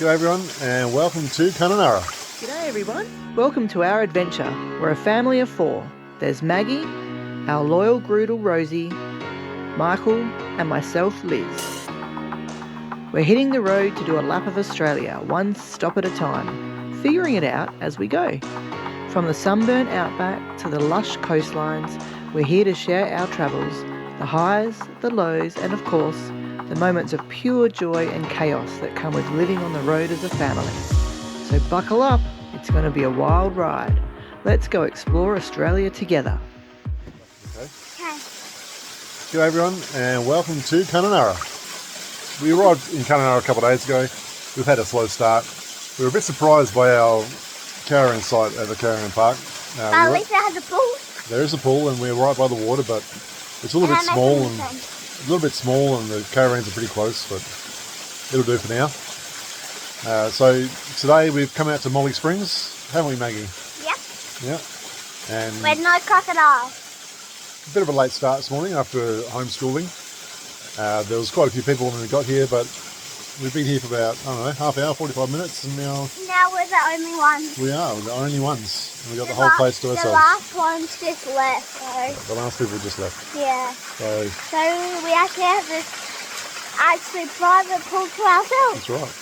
G'day everyone and welcome to Kununarra. G'day everyone. Welcome to our adventure. We're a family of 4. There's Maggie, our loyal Groodle Rosie, Michael and myself Liz. We're hitting the road to do a lap of Australia, one stop at a time, figuring it out as we go. From the sunburnt outback to the lush coastlines, we're here to share our travels, the highs, the lows and of course the moments of pure joy and chaos that come with living on the road as a family. So buckle up, it's going to be a wild ride. Let's go explore Australia together. Okay. G'day everyone and welcome to Kununarra. We arrived in Kununarra a couple of days ago. We've had a slow start. We were a bit surprised by our caravan site at the caravan park. At least it has a pool. There is a pool and we're right by the water, but it's a little bit small and the caravans are pretty close, but it'll do for now. So today we've come out to Molly Springs, haven't we, Maggie? Yep. Yeah. And with no crocodile. A bit of a late start this morning after homeschooling. There was quite a few people when we got here, but we've been here for about, I don't know, half hour, 45 minutes, and now we're the only ones. We are, we're the only ones. And we got the whole place to ourselves. The last ones just left, so. The last people just left. Yeah. So we actually have this private pool to ourselves. That's right.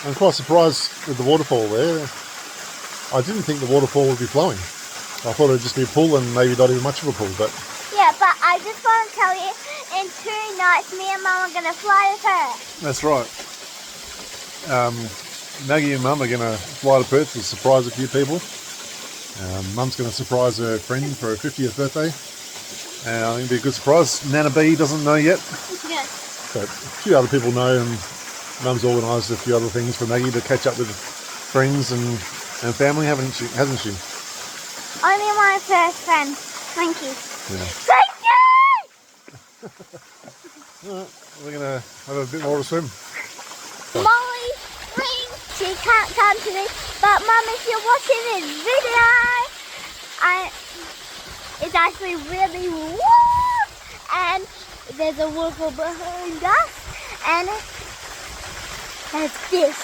I'm quite surprised with the waterfall there. I didn't think the waterfall would be flowing. I thought it would just be a pool and maybe not even much of a pool, but... Yeah, but I just want to tell you, in 2 nights, me and Mum are going to fly to Perth. That's right. Maggie and Mum are going to fly to Perth to surprise a few people. Mum's going to surprise her friend for her 50th birthday. And I think it'll be a good surprise. Nana B doesn't know yet. Yes. But a few other people know, and Mum's organised a few other things for Maggie to catch up with friends and family, hasn't she? Only my first friend. Thank you. Yeah. Thank you! Alright, we're going to have a bit more to swim. Molly Springs, she can't come to this, but Mum, if you're watching this video, it's actually really warm, and there's a waterfall behind us, and there's this.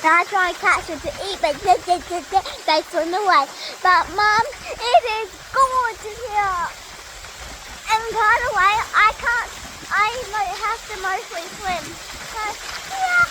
And I try and catch them to eat, but they swim away. But Mum, it is gorgeous here. And by the way, I have to mostly swim. So, yeah.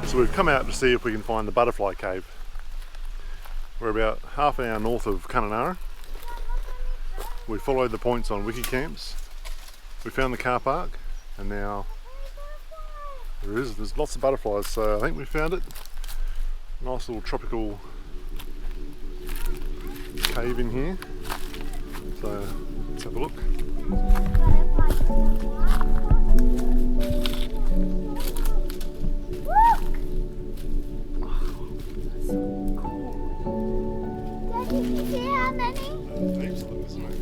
So we've come out to see if we can find the butterfly cave. We're about half an hour north of Kununarra. We followed the points on Wikicamps. We found the car park, and now there's lots of butterflies, so I think we found it. Nice little tropical cave in here. So let's have a look. Did you see how many? Heaps of them, isn't it?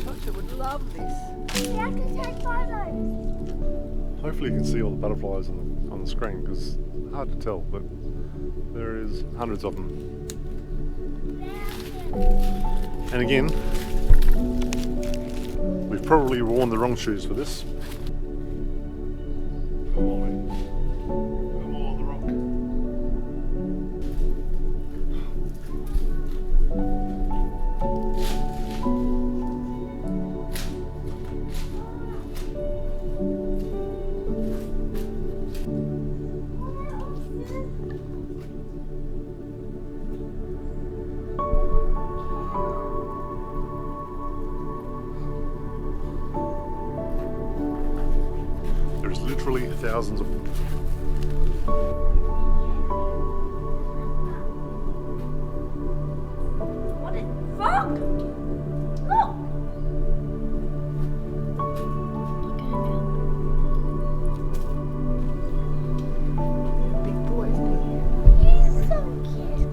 Doctor would love this. We have to take photos. Hopefully you can see all the butterflies on the screen, because it's hard to tell, but there is hundreds of them. And again, we've probably worn the wrong shoes for this. literally thousands of them. What the fuck? Look! Big boy, isn't He's so cute.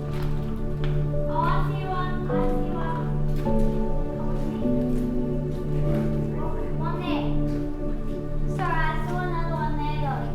Oh, I see one. I see one. One there. Sorry, I saw another one there though.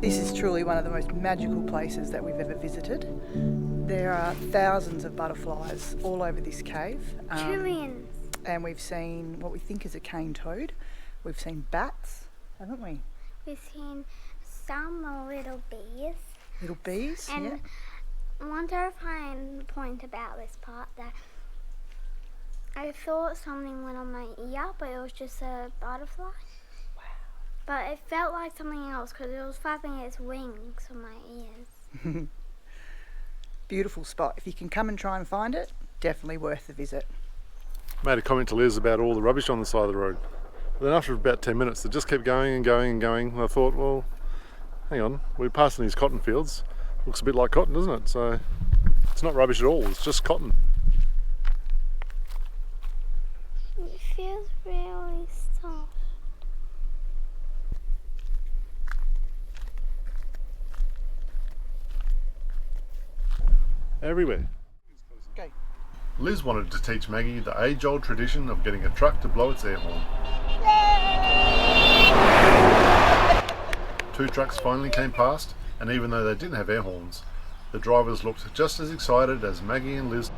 This is truly one of the most magical places that we've ever visited. There are thousands of butterflies all over this cave. Trillions. And we've seen what we think is a cane toad. We've seen bats, haven't we? We've seen some little bees. Little bees, And yeah. one terrifying point about this part that I thought something went on my ear, but it was just a butterfly. Wow. But it felt like something else because it was flapping its wings on my ears. Beautiful spot. If you can come and try and find it, definitely worth the visit. Made a comment to Liz about all the rubbish on the side of the road. Then after about 10 minutes, it just kept going and going and going. And I thought, well, hang on, we're passing these cotton fields. Looks a bit like cotton, doesn't it? So it's not rubbish at all, it's just cotton. It feels really soft. Everywhere. Okay. Liz wanted to teach Maggie the age-old tradition of getting a truck to blow its air horn. Two trucks finally came past, and even though they didn't have air horns, the drivers looked just as excited as Maggie and Liz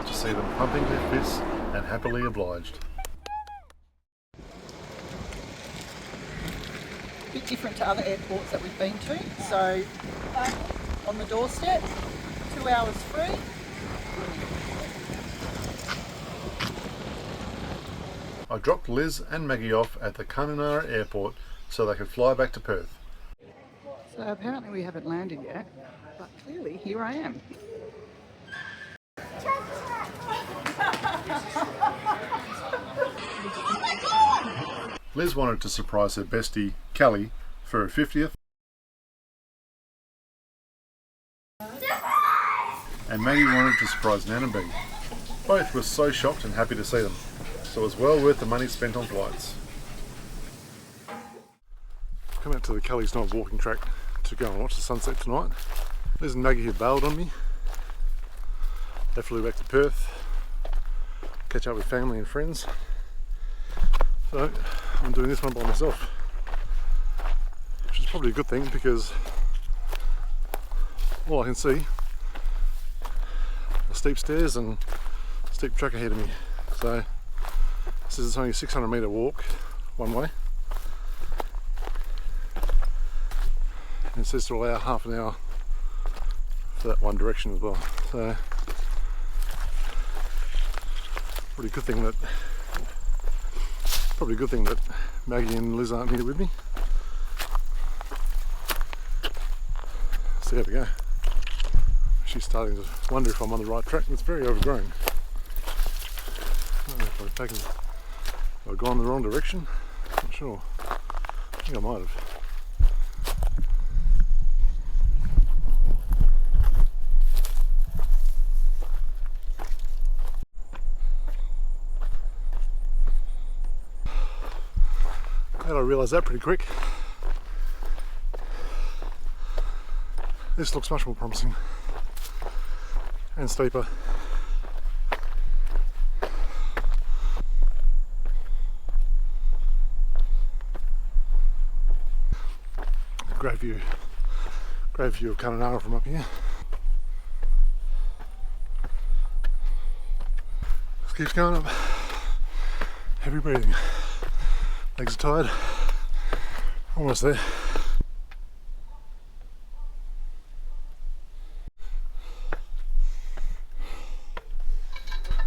to see them pumping their fists and happily obliged. A bit different to other airports that we've been to. So, on the doorstep, 2 hours free. I dropped Liz and Maggie off at the Kununarra airport so they could fly back to Perth. So apparently we haven't landed yet, but clearly here I am. Liz wanted to surprise her bestie, Callie, for her 50th. And Maggie wanted to surprise Nan and B. Both were so shocked and happy to see them, so it was well worth the money spent on flights. Come out to the Callie's night walking track to go and watch the sunset tonight. Liz and Maggie had bailed on me. They flew back to Perth, catch up with family and friends. So I'm doing this one by myself, which is probably a good thing because all I can see are steep stairs and steep track ahead of me. So this is only a 600 metre walk one way. And it says to allow half an hour for that one direction as well. So probably a good thing that Maggie and Liz aren't here with me. So there we go. She's starting to wonder if I'm on the right track. It's very overgrown. I don't know if I've gone the wrong direction. Not sure. I think I might have. And I realised that pretty quick. This looks much more promising and steeper. Great view of Kununarra from up here. Just keeps going up. Heavy breathing. Legs are tired. Almost there.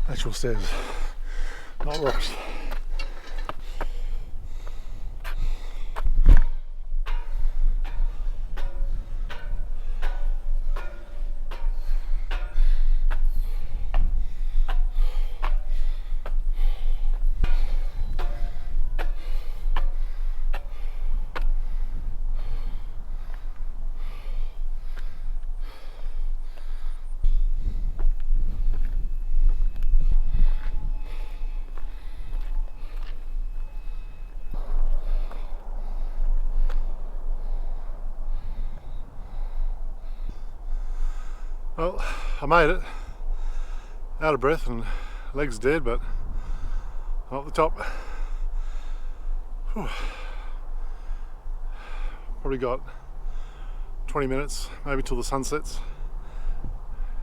Actual stairs, not rocks. Well, I made it. Out of breath and legs dead, but I'm up the top. Whew. Probably got 20 minutes, maybe till the sun sets.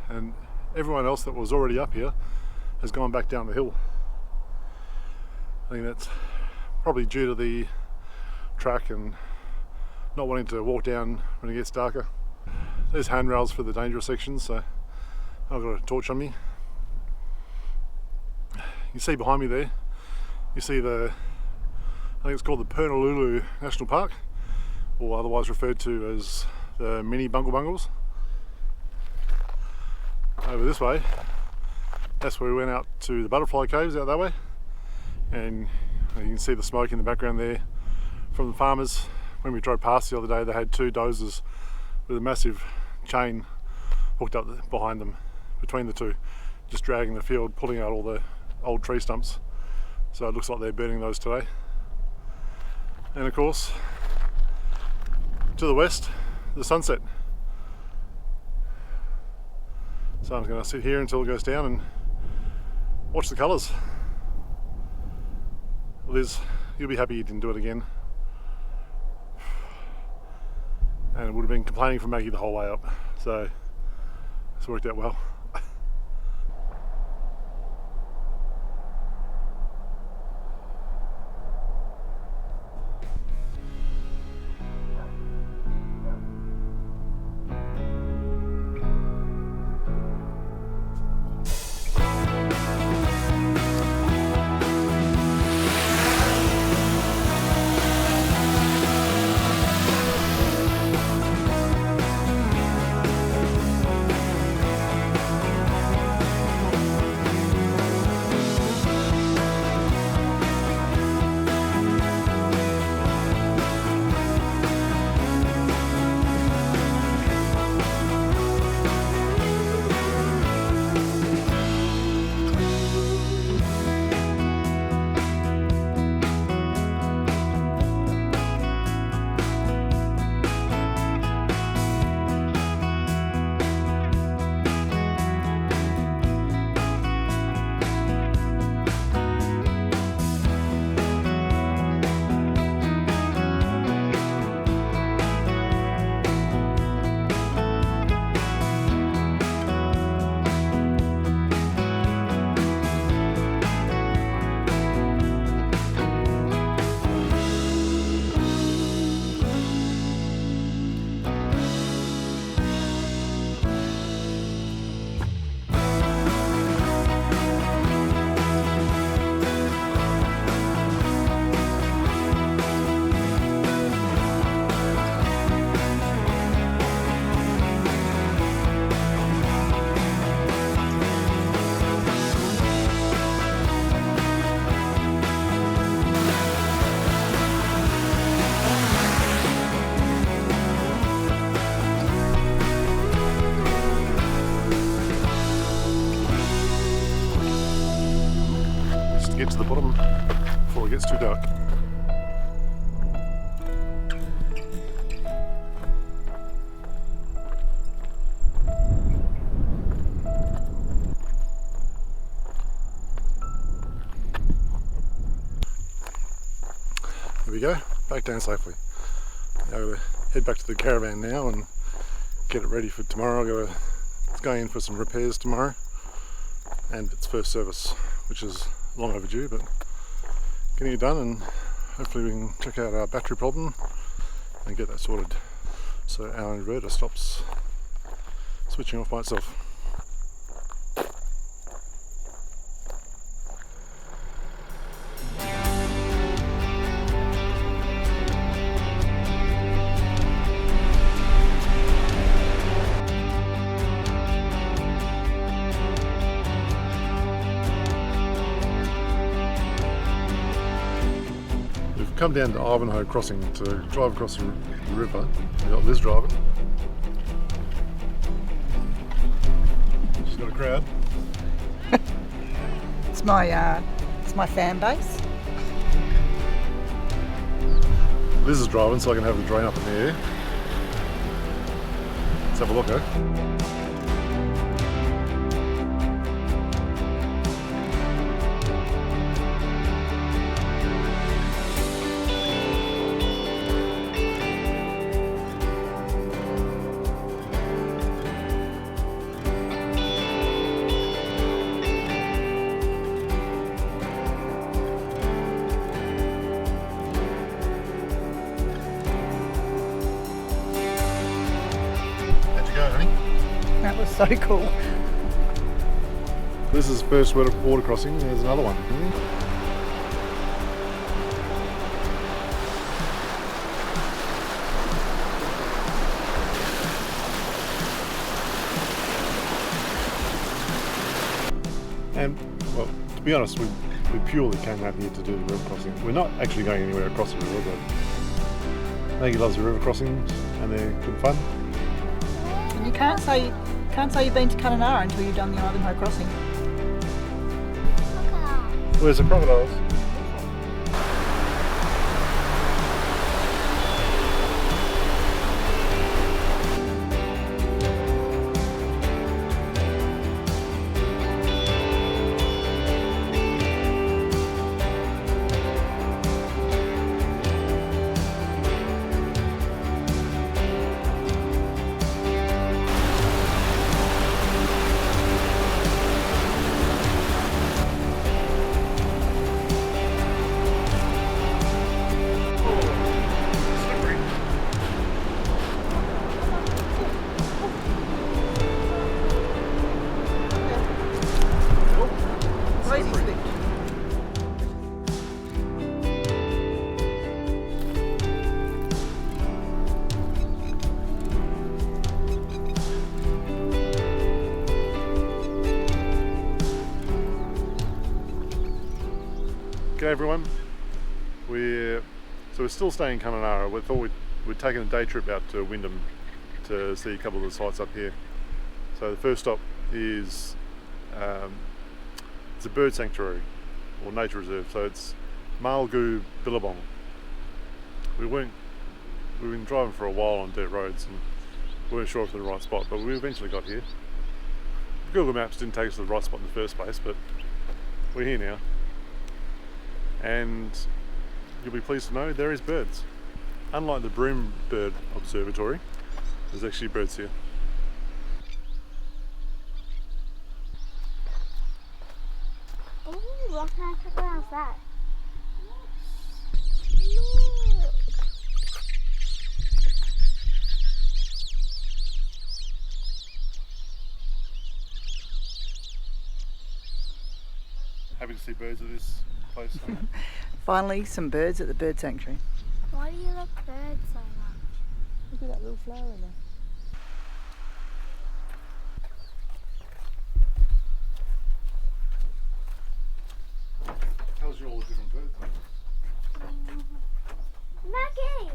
And everyone else that was already up here has gone back down the hill. I think that's probably due to the track and not wanting to walk down when it gets darker. There's handrails for the dangerous sections, so I've got a torch on me. You see behind me there, you see I think it's called the Purnululu National Park, or otherwise referred to as the mini Bungle Bungles. Over this way, that's where we went out to the butterfly caves out that way, and you can see the smoke in the background there from the farmers. When we drove past the other day, they had 2 dozers with a massive chain hooked up behind them, between the two, just dragging the field, pulling out all the old tree stumps. So it looks like they're burning those today. And of course, to the west, the sunset. So I'm going to sit here until it goes down and watch the colours. Liz, you'll be happy you didn't do it again. And it would have been complaining for Maggie the whole way up, so it's worked out well. Get to the bottom before it gets too dark. There we go, back down safely. Now I'm going to head back to the caravan now and get it ready for tomorrow. It's going in for some repairs tomorrow and its first service, which is long overdue, but getting it done, and hopefully we can check out our battery problem and get that sorted so our inverter stops switching off by itself. Come down to Ivanhoe crossing to drive across the river. We've got Liz driving. She's got a crowd. It's my fan base. Liz is driving so I can have the drain up in the air. Let's have a look, eh? That was so cool. This is the first water crossing. There's another one. And well, to be honest, we purely came out here to do the river crossing. We're not actually going anywhere across the river, but Maggie loves the river crossings and they're good fun. And you can't say you've been to Kununarra until you've done the Ivanhoe crossing. Where's the crocodiles? G'day everyone. We're still staying in Kununarra. We thought we'd taken a day trip out to Wyndham to see a couple of the sites up here. So the first stop is it's a bird sanctuary or nature reserve. So it's Malgu Billabong. We've been driving for a while on dirt roads and we weren't sure if it was the right spot, but we eventually got here. Google Maps didn't take us to the right spot in the first place, but we're here now. And you'll be pleased to know there is birds. Unlike the Broome Bird Observatory, there's actually birds here. Ooh, what kind of crocodile is that? Look. Happy to see birds at this place. Finally, some birds at the bird sanctuary. Why do you love birds so much? Look at that little flower in there. Tells you all the different birds. Maggie!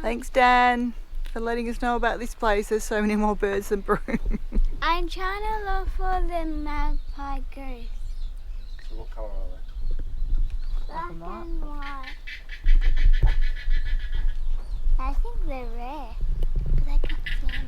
Thanks, Dan, for letting us know about this place. There's so many more birds than Broome. I'm trying to look for the magpie goose. So what colour are they? Black and and white. I think they're rare, because I can't see them.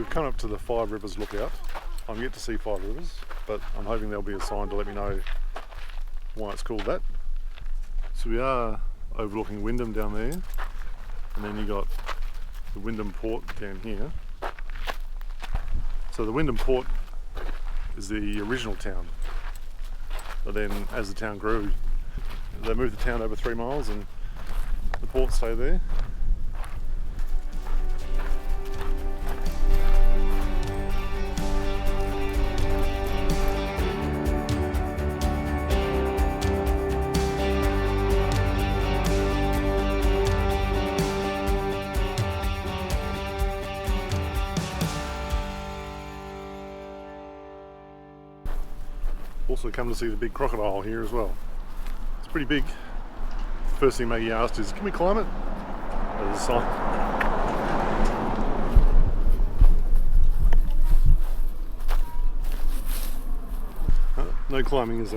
we've come up to the Five Rivers Lookout. I'm yet to see Five Rivers, but I'm hoping there'll be a sign to let me know why it's called that. So we are overlooking Wyndham down there, and then you got the Wyndham Port down here. So the Wyndham Port is the original town, but then as the town grew, they moved the town over 3 miles and the port stayed there. Also come to see the big crocodile here as well. It's pretty big. First thing Maggie asked is, can we climb it? There's a sign. No climbing is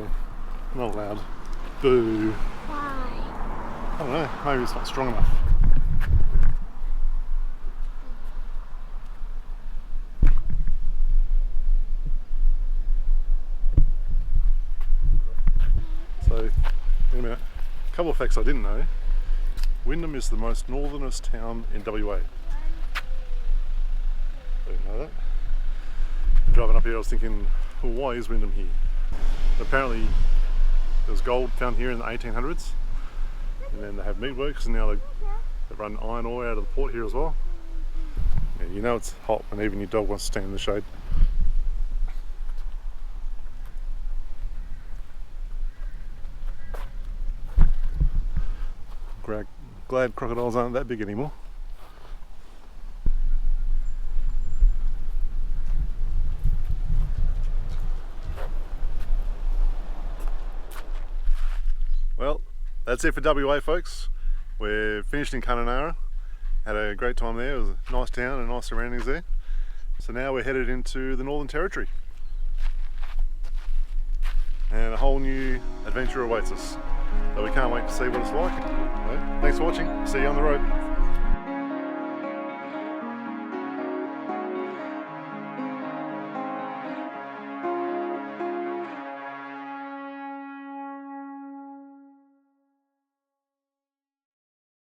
not allowed. Boo. Why? I don't know, maybe it's not strong enough. So, in a couple of facts I didn't know. Wyndham is the most northernest town in WA. I didn't know that. Driving up here I was thinking, well, why is Wyndham here? Apparently there was gold found here in the 1800s, and then they have meatworks, and now they run iron ore out of the port here as well. And you know it's hot when even your dog wants to stand in the shade. Glad crocodiles aren't that big anymore. Well, that's it for WA, folks. We're finished in Kununarra. Had a great time there. It was a nice town and nice surroundings there. So now we're headed into the Northern Territory. And a whole new adventure awaits us. So we can't wait to see what it's like. So, thanks for watching. See you on the road.